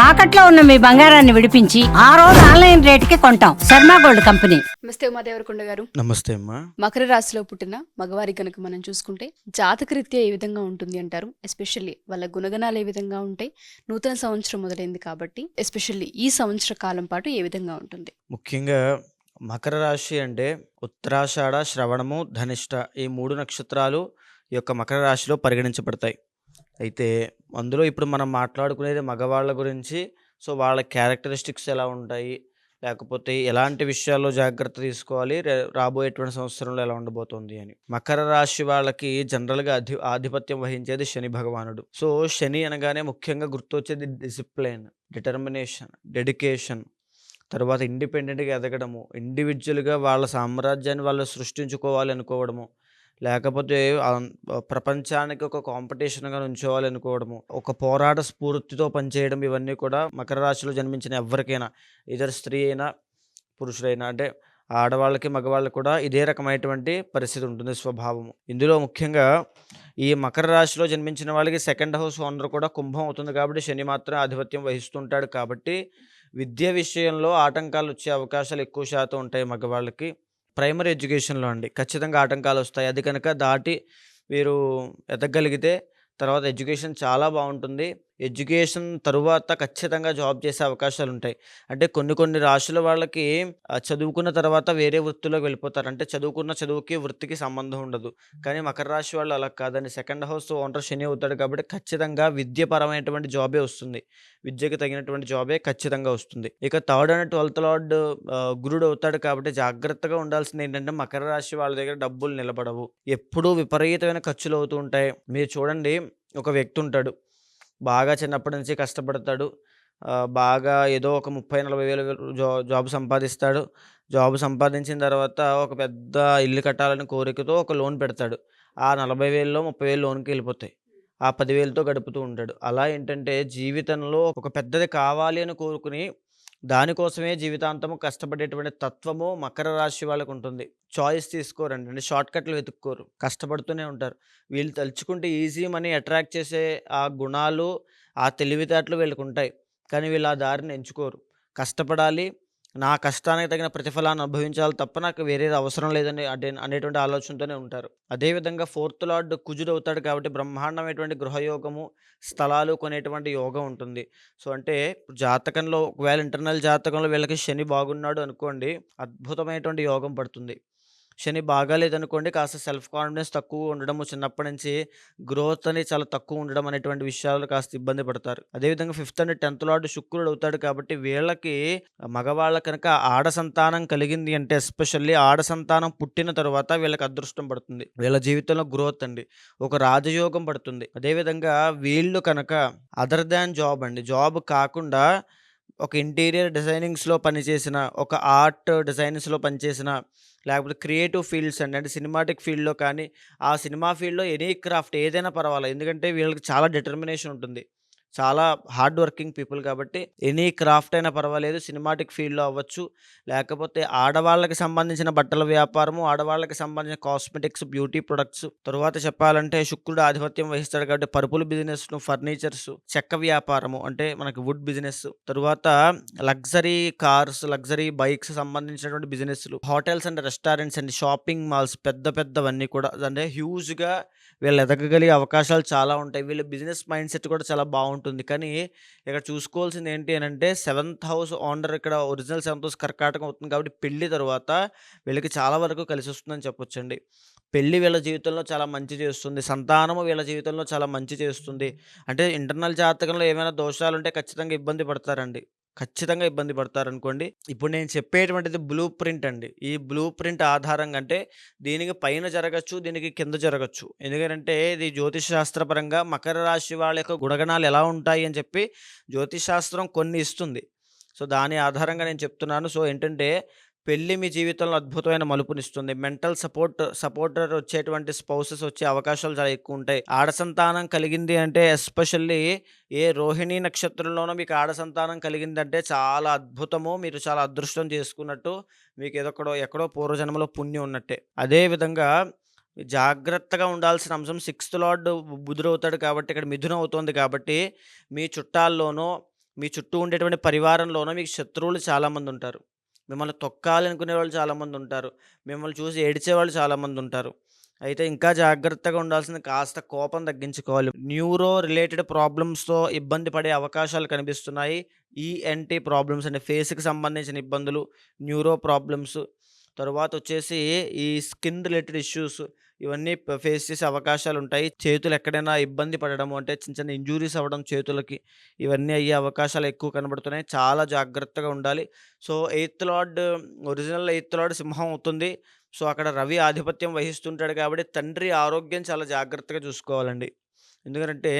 తాకట్లో ఉన్న మీ బంగారాన్ని విడిపించి ఆ రోజు ఆన్లైన్ రేటుకి కొంటాం. Sharma gold company. నమస్తే ఉమాదేవరకొండ గారు. నమస్తే అమ్మా. మకర రాశిలో పుట్టిన మగవారి కనుక మనం చూసుకుంటే జాతకరీత్యా ఏ విధంగా ఉంటుంది అంటారు? ఎస్పెషల్లీ వాళ్ళ గుణగణాలు ఏ విధంగా ఉంటాయి? నూతన సంవత్సరం మొదలైంది కాబట్టి ఎస్పెషల్లీ ఈ సంవత్సర కాలం పాటు ఏ విధంగా ఉంటుంది? ముఖ్యంగా మకర రాశి అంటే ఉత్తరాషాఢ, శ్రవణము, ధనిష్ట ఈ 3 నక్షత్రాలు ఈ యొక్క మకర రాశిలో పరిగణించబడతాయి. అయితే అందులో ఇప్పుడు మనం మాట్లాడుకునేది మగవాళ్ళ గురించి. సో వాళ్ళ క్యారెక్టరిస్టిక్స్ ఎలా ఉంటాయి, లేకపోతే ఎలాంటి విషయాల్లో జాగ్రత్త తీసుకోవాలి, రాబోయేటువంటి సంవత్సరంలో ఎలా ఉండబోతోంది అని. మకర రాశి వాళ్ళకి జనరల్గా ఆధిపత్యం వహించేది శని భగవానుడు. సో శని అనగానే ముఖ్యంగా గుర్తొచ్చేది డిసిప్లిన్, డిటర్మినేషన్, డెడికేషన్, తర్వాత ఇండిపెండెంట్గా ఎదగడము, ఇండివిజువల్గా వాళ్ళ సామ్రాజ్యాన్ని వాళ్ళు సృష్టించుకోవాలి అనుకోవడము, లేకపోతే ప్రపంచానికి ఒక కాంపిటీషన్గా నుంచోవాలి అనుకోవడము, ఒక పోరాట స్ఫూర్తితో పనిచేయడం, ఇవన్నీ కూడా మకర రాశిలో జన్మించిన ఎవరికైనా, ఇద్దరు స్త్రీ అయినా పురుషుడైనా, అంటే ఆడవాళ్ళకి మగవాళ్ళకి కూడా ఇదే రకమైనటువంటి పరిస్థితి ఉంటుంది, స్వభావము. ఇందులో ముఖ్యంగా ఈ మకర రాశిలో జన్మించిన వాళ్ళకి సెకండ్ హౌస్ ఓనర్ కూడా కుంభం అవుతుంది కాబట్టి శని మాత్రం ఆధిపత్యం వహిస్తుంటాడు కాబట్టి విద్య విషయంలో ఆటంకాలు వచ్చే అవకాశాలు ఎక్కువ శాతం ఉంటాయి మగవాళ్ళకి. ప్రైమరీ ఎడ్యుకేషన్లో అండి ఖచ్చితంగా ఆటంకాలు వస్తాయి. అది కనుక దాటి వీరు ఎదగలిగితే తర్వాత ఎడ్యుకేషన్ చాలా బాగుంటుంది. ఎడ్యుకేషన్ తరువాత ఖచ్చితంగా జాబ్ చేసే అవకాశాలు ఉంటాయి. అంటే కొన్ని రాశుల వాళ్ళకి చదువుకున్న తర్వాత వేరే వృత్తిలోకి వెళ్ళిపోతారు. అంటే చదువుకున్న చదువుకి వృత్తికి సంబంధం ఉండదు. కానీ మకర రాశి వాళ్ళు అలా కాదండి. సెకండ్ హౌస్ ఓనర్ శని అవుతాడు కాబట్టి ఖచ్చితంగా విద్యపరమైనటువంటి జాబే వస్తుంది. విద్యకు తగినటువంటి జాబే ఖచ్చితంగా వస్తుంది. ఇక థర్డ్ అండ్ 12th లార్డ్ గురుడు అవుతాడు కాబట్టి జాగ్రత్తగా ఉండాల్సింది ఏంటంటే మకర రాశి వాళ్ళ దగ్గర డబ్బులు నిలబడవు. ఎప్పుడూ విపరీతమైన ఖర్చులు అవుతూ ఉంటాయి. మీరు చూడండి, ఒక వ్యక్తి ఉంటాడు, బాగా చిన్నప్పటి నుంచి కష్టపడతాడు, బాగా ఏదో ఒక 30,40 వేలు జాబ్ సంపాదిస్తాడు. జాబ్ సంపాదించిన తర్వాత ఒక పెద్ద ఇల్లు కట్టాలని కోరికతో ఒక లోన్ పెడతాడు. ఆ 40,000లో 30,000 లోన్కి వెళ్ళిపోతాయి. ఆ 10,000తో గడుపుతూ ఉంటాడు. అలా ఏంటంటే జీవితంలో ఒక పెద్దది కావాలి అని కోరుకుని దానికోసమే జీవితాంతము కష్టపడేటువంటి తత్వము మకర రాశి వాళ్ళకు ఉంటుంది. చాయిస్ తీసుకోరండి, అంటే షార్ట్ కట్లు వెతుక్కోరు, కష్టపడుతూనే ఉంటారు. వీళ్ళు తలుచుకుంటే ఈజీ మనీ అట్రాక్ట్ చేసే ఆ గుణాలు, ఆ తెలివితేటలు వీళ్ళకు ఉంటాయి. కానీ వీళ్ళు ఆ దారిని ఎంచుకోరు. కష్టపడాలి, నా కష్టానికి తగిన ప్రతిఫలాన్ని అనుభవించాలి తప్ప నాకు వేరేది అవసరం లేదని అనేటువంటి ఆలోచనతోనే ఉంటారు. అదేవిధంగా 4th లార్డ్ కుజుడు అవుతాడు కాబట్టి బ్రహ్మాండమైనటువంటి గృహయోగము, స్థలాలు కొనేటువంటి యోగం ఉంటుంది. సో అంటే జాతకంలో ఒకవేళ ఇంటర్నల్ జాతకంలో వీళ్ళకి శని బాగున్నాడు అనుకోండి, అద్భుతమైనటువంటి యోగం పడుతుంది. శని బాగాలేదనుకోండి, కాస్త సెల్ఫ్ కాన్ఫిడెన్స్ తక్కువ ఉండడము, చిన్నప్పటి నుంచి గ్రోత్ అనేది చాలా తక్కువ ఉండడం అనేటువంటి విషయాలు కాస్త ఇబ్బంది పడతారు. అదేవిధంగా 5th అండ్ 10th లార్డ్ శుక్రుడు అవుతాడు కాబట్టి వీళ్ళకి మగవాళ్ళ కనుక ఆడ సంతానం కలిగింది అంటే, ఎస్పెషల్లీ ఆడ సంతానం పుట్టిన తర్వాత వీళ్ళకి అదృష్టం పడుతుంది. వీళ్ళ జీవితంలో గ్రోత్ అండి, ఒక రాజయోగం పడుతుంది. అదేవిధంగా వీళ్ళు కనుక అదర్ దాన్ జాబ్ అండి, జాబ్ కాకుండా ఒక ఇంటీరియర్ డిజైనింగ్స్లో పనిచేసిన, ఒక ఆర్ట్ డిజైనింగ్స్లో పనిచేసిన, లేకపోతే క్రియేటివ్ ఫీల్డ్స్ అండి, అంటే సినిమాటిక్ ఫీల్డ్లో కానీ, ఆ సినిమా ఫీల్డ్లో ఎనీ క్రాఫ్ట్ ఏదైనా పర్వాలేదు. ఎందుకంటే వీళ్ళకి చాలా డిటర్మినేషన్ ఉంటుంది, చాలా హార్డ్ వర్కింగ్ పీపుల్ కాబట్టి ఎనీ క్రాఫ్ట్ అయినా పర్వాలేదు. సినిమాటిక్ ఫీల్డ్లో అవ్వచ్చు, లేకపోతే ఆడవాళ్ళకి సంబంధించిన బట్టల వ్యాపారము, ఆడవాళ్ళకి సంబంధించిన కాస్మెటిక్స్, బ్యూటీ ప్రొడక్ట్స్. తరువాత చెప్పాలంటే శుక్రుడు ఆధిపత్యం వహిస్తాడు కాబట్టి పరుపుల బిజినెస్, ఫర్నిచర్స్, చెక్క వ్యాపారము అంటే మనకి వుడ్ బిజినెస్, తరువాత లగ్జరీ కార్స్, లగ్జరీ బైక్స్ సంబంధించినటువంటి బిజినెస్లు, hotels and restaurants and shopping malls, పెద్దవన్నీ కూడా, అంటే హ్యూజ్గా వీళ్ళు ఎదగగలిగే అవకాశాలు చాలా ఉంటాయి. వీళ్ళ బిజినెస్ మైండ్ సెట్ కూడా చాలా బాగుంటుంది. కానీ ఇక్కడ చూసుకోవాల్సింది ఏంటి అని అంటే 7th హౌస్ ఓనర్, ఇక్కడ ఒరిజినల్ 7th హౌస్ కర్కాటకం అవుతుంది కాబట్టి పెళ్లి తర్వాత వీళ్ళకి చాలా వరకు కలిసి వస్తుందని చెప్పొచ్చండి. పెళ్లి వీళ్ళ జీవితంలో చాలా మంచి చేస్తుంది, సంతానము వీళ్ళ జీవితంలో చాలా మంచి చేస్తుంది. అంటే ఇంటర్నల్ జాతకంలో ఏమైనా దోషాలు ఉంటే ఖచ్చితంగా ఇబ్బంది పడతారండి, ఖచ్చితంగా ఇబ్బంది పడతారనుకోండి. ఇప్పుడు నేను చెప్పేటువంటిది బ్లూ ప్రింట్ అండి. ఈ బ్లూ ప్రింట్ ఆధారంగా, అంటే దీనికి పైన జరగచ్చు, దీనికి కింద జరగచ్చు. ఎందుకంటే ఇది జ్యోతిష్ శాస్త్రపరంగా మకర రాశి వాళ్ళ యొక్క గుణగణాలు ఎలా ఉంటాయి అని చెప్పి జ్యోతిష్ శాస్త్రం కొన్ని ఇస్తుంది. సో దాని ఆధారంగా నేను చెప్తున్నాను. సో ఏంటంటే పెళ్లి మీ జీవితంలో అద్భుతమైన మలుపునిస్తుంది. మెంటల్ సపోర్టర్ వచ్చేటువంటి స్పౌసెస్ వచ్చే అవకాశాలు చాలా ఎక్కువ ఉంటాయి. ఆడ సంతానం కలిగింది అంటే, ఎస్పెషల్లీ ఏ రోహిణి నక్షత్రంలోనో మీకు ఆడ సంతానం కలిగిందంటే చాలా అద్భుతము, మీరు చాలా అదృష్టం చేసుకున్నట్టు, మీకు ఎక్కడో పూర్వజన్మలో పుణ్యం ఉన్నట్టే. అదేవిధంగా జాగ్రత్తగా ఉండాల్సిన అంశం 6th లార్డ్ బుధుడు అవుతాడు కాబట్టి ఇక్కడ మిథునం అవుతుంది కాబట్టి మీ చుట్టాల్లోనో, మీ చుట్టూ ఉండేటువంటి పరివారంలోనో మీకు శత్రువులు చాలామంది ఉంటారు. మిమ్మల్ని తొక్కాలనుకునే వాళ్ళు చాలామంది ఉంటారు. మిమ్మల్ని చూసి ఏడిచేవాళ్ళు చాలామంది ఉంటారు. అయితే ఇంకా జాగ్రత్తగా ఉండాల్సింది కాస్త కోపం తగ్గించుకోవాలి. న్యూరో రిలేటెడ్ ప్రాబ్లమ్స్‌తో ఇబ్బంది పడే అవకాశాలు కనిపిస్తున్నాయి. ఈఎన్‌టీ ప్రాబ్లమ్స్ అంటే ఫేస్‌కి సంబంధించిన ఇబ్బందులు, న్యూరో ప్రాబ్లమ్స్, తరువాతొచ్చేసి ఈ స్కిన్ రిలేటెడ్ ఇష్యూస్ ఇవన్నీ ఫేస్ చేసే అవకాశాలుంటాయి. చేతులు ఎక్కడైనా ఇబ్బంది పడడము అంటే చిన్న చిన్న ఇంజ్యూరీస్ అవ్వడం చేతులకి, ఇవన్నీ అయ్యే అవకాశాలు ఎక్కువ కనబడుతున్నాయి. చాలా జాగ్రత్తగా ఉండాలి. So, eighth lord original eighth lord సింహం అవుతుంది. సో, అక్కడ రవి ఆధిపత్యం వహిస్తుంటాడు కాబట్టి తండ్రి ఆరోగ్యం చాలా జాగ్రత్తగా చూసుకోవాలండి. ఎందుకంటే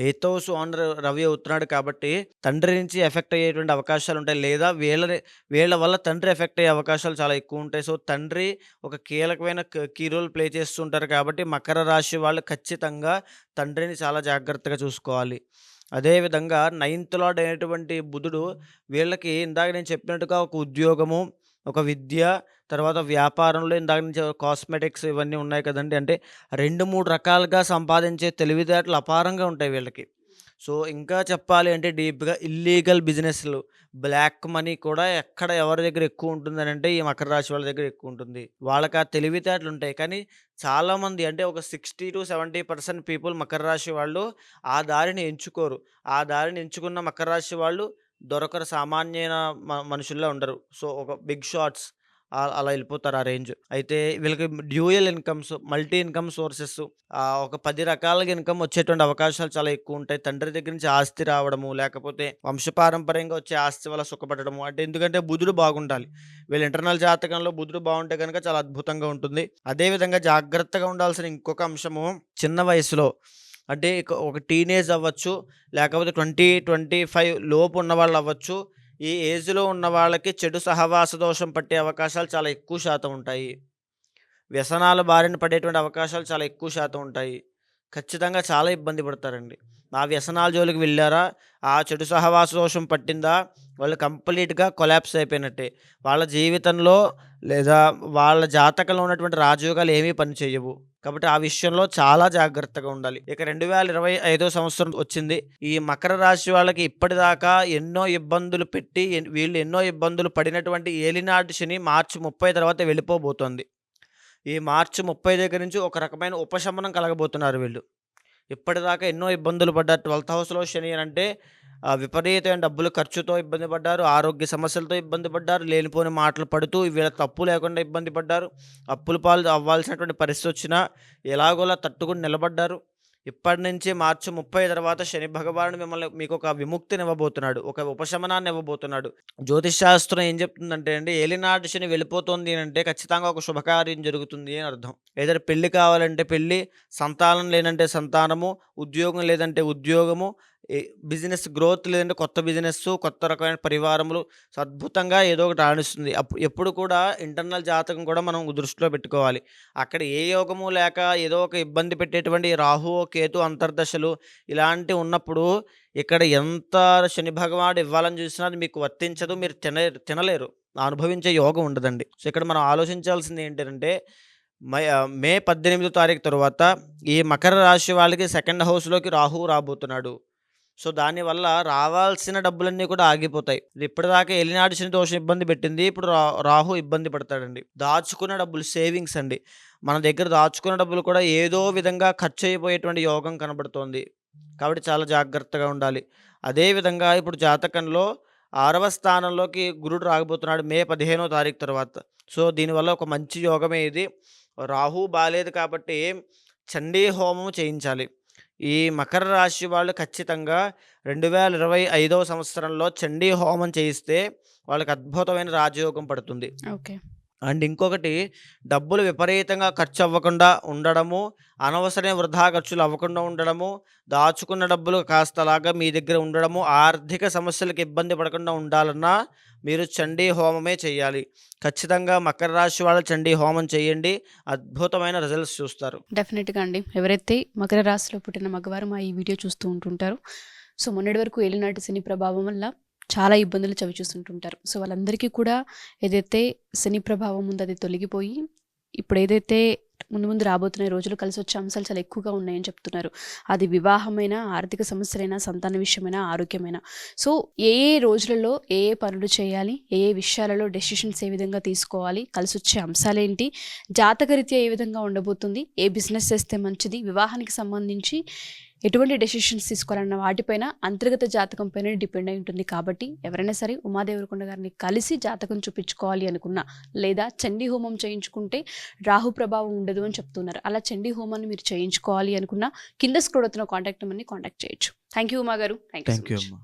ఎయిత్ హౌస్ ఓనర్ రవి అవుతున్నాడు కాబట్టి తండ్రి నుంచి ఎఫెక్ట్ అయ్యేటువంటి అవకాశాలుంటాయి. లేదా వీళ్ళ వల్ల తండ్రి ఎఫెక్ట్ అయ్యే అవకాశాలు చాలా ఎక్కువుంటాయి. సో, తండ్రి ఒక కీలకమైన కీ రోల్ ప్లే చేస్తూ ఉంటారు కాబట్టి మకర రాశి వాళ్ళు ఖచ్చితంగా తండ్రిని చాలా జాగ్రత్తగా చూసుకోవాలి. అదేవిధంగా నైన్త్ లార్డ్ అయినటువంటి బుధుడు వీళ్ళకి ఇందాక నేను చెప్పినట్టుగా ఒక ఉద్యోగము, ఒక విద్య, తర్వాత వ్యాపారంలో ఇందాక నుంచి కాస్మెటిక్స్ ఇవన్నీ ఉన్నాయి కదండీ! అంటే 2, 3 రకాలుగా సంపాదించే తెలివితేటలు అపారంగా ఉంటాయి వీళ్ళకి. సో, ఇంకా చెప్పాలి అంటే డీప్‌గా ఇల్లీగల్ బిజినెస్‌లు, బ్లాక్ మనీ కూడా ఎక్కడ ఎవరి దగ్గర ఎక్కువ ఉంటుందనంటే ఈ మకర రాశి వాళ్ళ దగ్గర ఎక్కువ ఉంటుంది. వాళ్ళకి ఆ తెలివితేటలు ఉంటాయి. కానీ చాలామంది అంటే ఒక 60-70% పీపుల్ మకర రాశి వాళ్ళు ఆ దారిని ఎంచుకోరు. ఆ దారిని ఎంచుకున్న మకర రాశి వాళ్ళు దొరకరు. సామాన్యమైన మనుషుల్లా ఉండరు. సో, ఒక బిగ్ షాట్స్ అలా ఎళ్ళిపోతారు ఆ రేంజ్. అయితే వీళ్ళకి dual incomes, multi income sources ఒక 10 రకాలుగా ఇన్‌కమ్ వచ్చేటువంటి అవకాశాలు చాలా ఎక్కువుంటాయి. తండ్రి దగ్గర నుంచి ఆస్తి రావడము, లేకపోతే వంశపారంపర్యంగా వచ్చే ఆస్తి వల్ల సుఖపడడము. అంటే ఎందుకంటే బుధుడు బాగుండాలి. వీళ్ళ ఇంటర్నల్ జాతకంలో బుధుడు బాగుంటే గనక చాలా అద్భుతంగా ఉంటుంది. అదే విధంగా జాగ్రత్తగా ఉండాల్సిన ఇంకొక అంశము చిన్న వయసులో అంటే ఒక టీనేజ్ అవ్వచ్చు, లేకపోతే 20, 25 లోపు ఉన్నవాళ్ళు అవ్వచ్చు. ఈ ఏజ్‌లో ఉన్న వాళ్ళకి చెడు సహవాస దోషం పట్టే అవకాశాలు చాలా ఎక్కువ శాతం ఉంటాయి. వ్యసనాల బారిన పడేటువంటి అవకాశాలు చాలా ఎక్కువ శాతం ఉంటాయి. ఖచ్చితంగా చాలా ఇబ్బంది పడతారండి. ఆ వ్యసనాల జోలికి వెళ్లారా, ఆ చెడు సహవాస దోషం పట్టిందా, వాళ్ళు కంప్లీట్‌గా కొలాప్స్ అయిపోయినట్టే. వాళ్ళ జీవితంలో లేదా వాళ్ళ జాతకంలో ఉన్నటువంటి రాజయోగాలు ఏమీ పనిచేయవు. కాబట్టి ఆ విషయంలో చాలా జాగ్రత్తగా ఉండాలి. ఇక 2025 సంవత్సరం వచ్చింది. ఈ మకర రాశి వాళ్ళకి ఇప్పటిదాకా ఎన్నో ఇబ్బందులు పెట్టి వీళ్ళు ఎన్నో ఇబ్బందులు పడినటువంటి ఏలినాటి శని మార్చి 30 తర్వాత వెళ్ళిపోబోతోంది. ఈ మార్చి 30 దగ్గర నుంచి ఒక రకమైన ఉపశమనం కలగబోతున్నారు వీళ్ళు. ఇప్పటిదాకా ఎన్నో ఇబ్బందులు పడ్డారు. 12థ్ హౌస్‌లో శని అనంటే విపరీతమైన డబ్బులు ఖర్చుతో ఇబ్బంది పడ్డారు. ఆరోగ్య సమస్యలతో ఇబ్బంది పడ్డారు. లేనిపోని మాటలు పడుతూ వీళ్ళ తప్పు లేకుండా ఇబ్బంది పడ్డారు. అప్పుల పాలు అవ్వాల్సినటువంటి పరిస్థితి వచ్చినా ఎలాగోలా తట్టుకొని నిలబడ్డారు. ఇప్పటి నుంచి మార్చి 30 తర్వాత శని భగవానుడు మీకొక విముక్తినివ్వబోతున్నాడు. ఒక ఉపశమనాన్ని ఇవ్వబోతున్నాడు. జ్యోతిష్ శాస్త్రం ఏం చెప్తుందంటే అండి, ఏలినాటి శని వెళ్ళిపోతుంది అనంటే ఖచ్చితంగా ఒక శుభకార్యం జరుగుతుంది అని అర్థం. ఏదైనా పెళ్లి కావాలంటే పెళ్లి, సంతానం లేనంటే సంతానము, ఉద్యోగం లేదంటే ఉద్యోగము, బిజినెస్ గ్రోత్ లేదంటే కొత్త బిజినెస్సు, కొత్త రకమైన పరివారములు అద్భుతంగా ఏదో ఒకటి రాణిస్తుంది. ఎప్పుడు కూడా ఇంటర్నల్ జాతకం కూడా మనం దృష్టిలో పెట్టుకోవాలి. అక్కడ ఏ యోగము లేక ఏదో ఒక ఇబ్బంది పెట్టేటువంటి రాహు, కేతు అంతర్దశలు ఇలాంటివి ఉన్నప్పుడు ఇక్కడ ఎంత శని భగవానుడు ఇవ్వాలని చూసినా అది మీకు వర్తించదు. మీరు తినలేరు. అనుభవించే యోగం ఉండదండి. సో, ఇక్కడ మనం ఆలోచించాల్సింది ఏంటంటే మే 18 తారీఖు తరువాత ఈ మకర రాశి వాళ్ళకి సెకండ్ హౌస్‌లోకి రాహువు రాబోతున్నాడు. సో, దానివల్ల రావాల్సిన డబ్బులన్నీ కూడా ఆగిపోతాయి. ఇది ఇప్పటిదాకా ఏలినాటి శని దోషం ఇబ్బంది పెట్టింది. ఇప్పుడు రాహు ఇబ్బంది పడతాడండి. దాచుకున్న డబ్బులు సేవింగ్స్ అండి. మన దగ్గర దాచుకున్న డబ్బులు కూడా ఏదో విధంగా ఖర్చు అయిపోయేటువంటి యోగం కనబడుతోంది. కాబట్టి చాలా జాగ్రత్తగా ఉండాలి. అదేవిధంగా ఇప్పుడు జాతకంలో 6వ స్థానంలోకి గురుడు రాబోతున్నాడు మే 15వ తారీఖు తర్వాత. సో, దీనివల్ల ఒక మంచి యోగమే ఇది. రాహు బాలేదు కాబట్టి చండీ హోమం చేయించాలి. ఈ మకర రాశి వాళ్ళు ఖచ్చితంగా 2025 సంవత్సరంలో చండీ హోమం చేయిస్తే వాళ్ళకి అద్భుతమైన రాజయోగం పడుతుంది. ఓకే. అండ్ ఇంకొకటి డబ్బులు విపరీతంగా ఖర్చు అవ్వకుండా ఉండడము, అనవసరమైన వృధా ఖర్చులు అవ్వకుండా ఉండడము, దాచుకున్న డబ్బులు కాస్త అలాగా మీ దగ్గర ఉండడము, ఆర్థిక సమస్యలకు ఇబ్బంది పడకుండా ఉండాలన్నా మీరు చండీ హోమమే చేయాలి. ఖచ్చితంగా మకర రాశి వాళ్ళు చండీ హోమం చేయండి. అద్భుతమైన రిజల్ట్స్ చూస్తారు. డెఫినెట్‌గా అండి. ఎవరైతే మకర రాశిలో పుట్టిన మగవారు మా ఈ వీడియో చూస్తూ ఉంటుంటారో, సో, మొన్నటి వరకు ఏలినాటి శని ప్రభావం వల్ల చాలా ఇబ్బందులు చవిచూస్తుంటుంటారు. సో, వాళ్ళందరికీ కూడా ఏదైతే శని ప్రభావం ఉందో అది తొలగిపోయి ఇప్పుడు ఏదైతే ముందు ముందు రాబోతున్న రోజులు కలిసి వచ్చే అంశాలు చాలా ఎక్కువగా ఉన్నాయని చెప్తున్నారు. అది వివాహమైన, ఆర్థిక సమస్యలైనా, సంతాన విషయమైనా, ఆరోగ్యమైనా. సో ఏ ఏ రోజులలో ఏ ఏ పనులు చేయాలి, ఏ ఏ విషయాలలో డెసిషన్స్ ఏ విధంగా తీసుకోవాలి, కలిసి వచ్చే అంశాలేంటి, జాతకరీత్యా ఏ విధంగా ఉండబోతుంది, ఏ బిజినెస్ చేస్తే మంచిది, వివాహానికి సంబంధించి ఎటువంటి డెసిషన్స్ తీసుకోవాలన్న వాటిపైన అంతర్గత జాతకం పైన డిపెండ్ అయి ఉంటుంది. కాబట్టి ఎవరైనా సరే ఉమాదేవరకొండ గారిని కలిసి జాతకం చూపించుకోవాలి అనుకున్నా, లేదా చండీ హోమం చేయించుకుంటే రాహు ప్రభావం ఉండదు అని చెప్తున్నారు. అలా చండీ హోమాన్ని మీరు చేయించుకోవాలి అనుకున్నా కింద స్క్రోల్ అవుతున్న కాంటాక్ట్ నెంబర్ని కాంటాక్ట్ చేయొచ్చు. థ్యాంక్ యూ ఉమా గారు. థ్యాంక్ యూ అమ్మా.